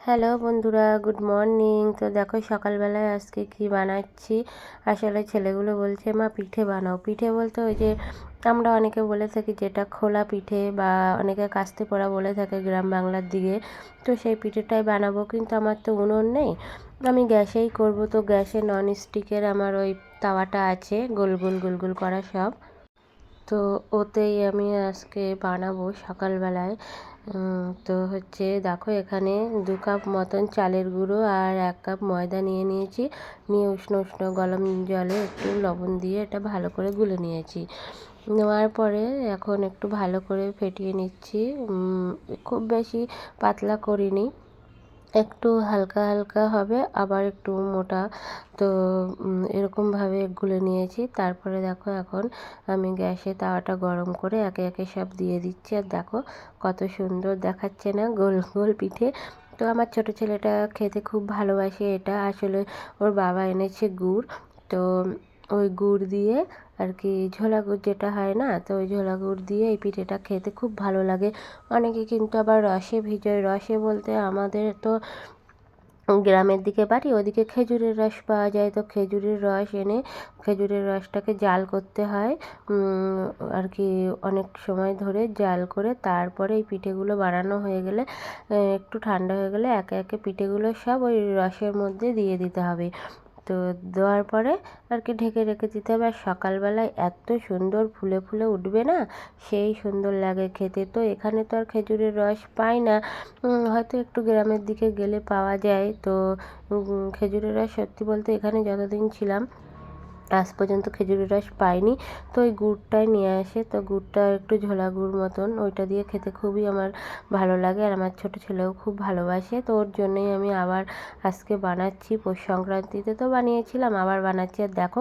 Hello বন্ধুরা, good morning. তো দেখো সকালবেলায় আজকে কি বানাচ্ছি। আসলে ছেলেগুলো বলছে মা পিঠে বানাও। পিঠে বলতে ওই যে আমরা অনেকে বলে থাকি যেটা খোলা পিঠে বা অনেকে কাস্তে পোড়া বলে থাকে গ্রাম বাংলার দিকে। তো সেই পিঠেটাই বানাবো, কিন্তু আমার তো উনুন নেই, আমি গ্যাসেই করব। তো গ্যাসে নন স্টিকের আমার ওই তাওয়াটা আছে, গোল গোল গোল গোল করা সব। তো ওতেই আমি আজকে বানাবো সকালবেলায়। তো হচ্ছে দেখো এখানে 2 কাপ মতন চালের গুঁড়ো আর 1 কাপ ময়দা নিয়ে নিয়েছি। নিয়ে উষ্ণ উষ্ণ গরম জলে একটু লবণ দিয়ে এটা ভালো করে গুলে নিয়েছি। নেওয়ার পরে এখন একটু ভালো করে ফেটিয়ে নিচ্ছি। খুব বেশি পাতলা করিনি, একটু হালকা হালকা হবে, আবার একটু মোটা। তো এরকমভাবে গুলে নিয়েছি। তারপরে দেখো এখন আমি গ্যাসে তাওয়াটা গরম করে একে একে সব দিয়ে দিচ্ছি। আর দেখো কত সুন্দর দেখাচ্ছে না গোল গোল পিঠে। তো আমার ছোটো ছেলেটা খেতে খুব ভালোবাসে এটা। আসলে ওর বাবা এনেছে গুড়, তো ওই গুড় দিয়ে আর কি ঝোলা গুড় যেটা হয় না, তো ওই ঝোলা গুড় দিয়ে এই পিঠেটা খেতে খুব ভালো লাগে। অনেকে কিন্তু আবার রসে ভিজোয়। রসে বলতে আমাদের তো গ্রামের দিকে বাড়ি, ওদিকে খেজুরের রস পাওয়া যায়। তো খেজুরের রস এনে খেজুরের রসটাকে জাল করতে হয় আর কি, অনেক সময় ধরে জাল করে তারপরে এই পিঠেগুলো বানানো হয়ে গেলে, একটু ঠান্ডা হয়ে গেলে একে একে পিঠেগুলো সব ওই রসের মধ্যে দিয়ে দিতে হবে। তো দেওয়ার পরে আর কি ঢেকে রেখে দিতে হবে। আর সকালবেলায় এত সুন্দর ফুলে ফুলে উঠবে না, সেই সুন্দর লাগে খেতে। তো এখানে তো আর খেজুরের রস পাই না, হয়তো একটু গ্রামের দিকে গেলে পাওয়া যায়। তো খেজুরের রস সত্যি বলতে এখানে যতদিন ছিলাম আজ পর্যন্ত খেজুরের রস পাইনি। তো ওই গুড়টাই নিয়ে আসে, তো গুড়টা একটু ঝোলা গুড় মতন, ওইটা দিয়ে খেতে খুবই আমার ভালো লাগে। আর আমার ছোটো ছেলেও খুব ভালোবাসে। তো ওর জন্যই আমি আবার আজকে বানাচ্ছি। পৌষ সংক্রান্তিতে তো বানিয়েছিলাম, আবার বানাচ্ছি। আর দেখো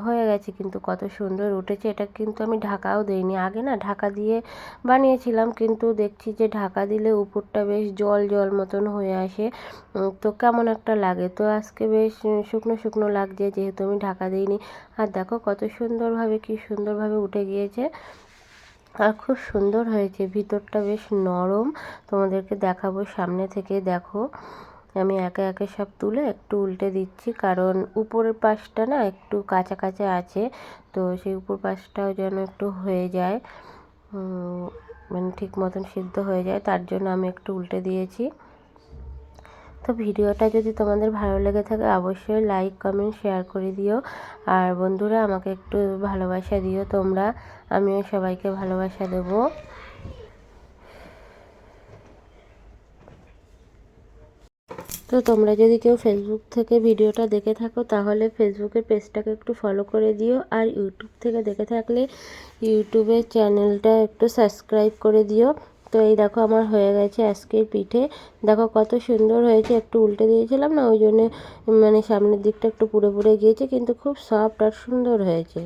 হয়ে গেছে, কিন্তু কত সুন্দর উঠেছে। এটা কিন্তু আমি ঢাকাও দিইনি, আগে না ঢাকা দিয়ে বানিয়েছিলাম, কিন্তু দেখছি যে ঢাকা দিলে উপরটা বেশ জল জল মতন হয়ে আসে। তো কেমন একটা লাগে। তো আজকে বেশ শুকনো শুকনো লাগছে, যেহেতু আমি ঢাকা দিইনি। আর দেখো কত সুন্দরভাবে, কি সুন্দরভাবে উঠে গিয়েছে। আর খুব সুন্দর হয়েছে, ভিতরটা বেশ নরম। তোমাদেরকে দেখাবো সামনে থেকে, দেখো আমি একে একে সব তুলে একটু উল্টে দিচ্ছি, কারণ উপরের পাশটা না একটু কাঁচা কাঁচা আছে। তো সেই উপর পাশটাও যেন একটু হয়ে যায়, মানে ঠিক মতন সিদ্ধ হয়ে যায়, তার জন্য আমি একটু উল্টে দিয়েছি। তো ভিডিওটা যদি তোমাদের ভালো লেগে থাকে অবশ্যই লাইক কমেন্ট শেয়ার করে দিও। আর বন্ধুরা আমাকে একটু ভালোবাসা দিও তোমরা, আমিও সবাইকে ভালোবাসা দেবো। তো তোমরা যদি কেউ ফেসবুক থেকে ভিডিওটা দেখে থাকো তাহলে ফেসবুকের পেজটাকে একটু ফলো করে দিও। আর ইউটিউব থেকে দেখে থাকলে ইউটিউবের চ্যানেলটা একটু সাবস্ক্রাইব করে দিও। তো এই দেখো আমার হয়ে গেছে আজকের পিঠে। দেখো কত সুন্দর হয়েছে, একটু উল্টে দিয়েছিলাম না, ওই জন্যে মানে সামনের দিকটা একটু পুড়ে পুড়ে গিয়েছে, কিন্তু খুব সফট আর সুন্দর হয়েছে।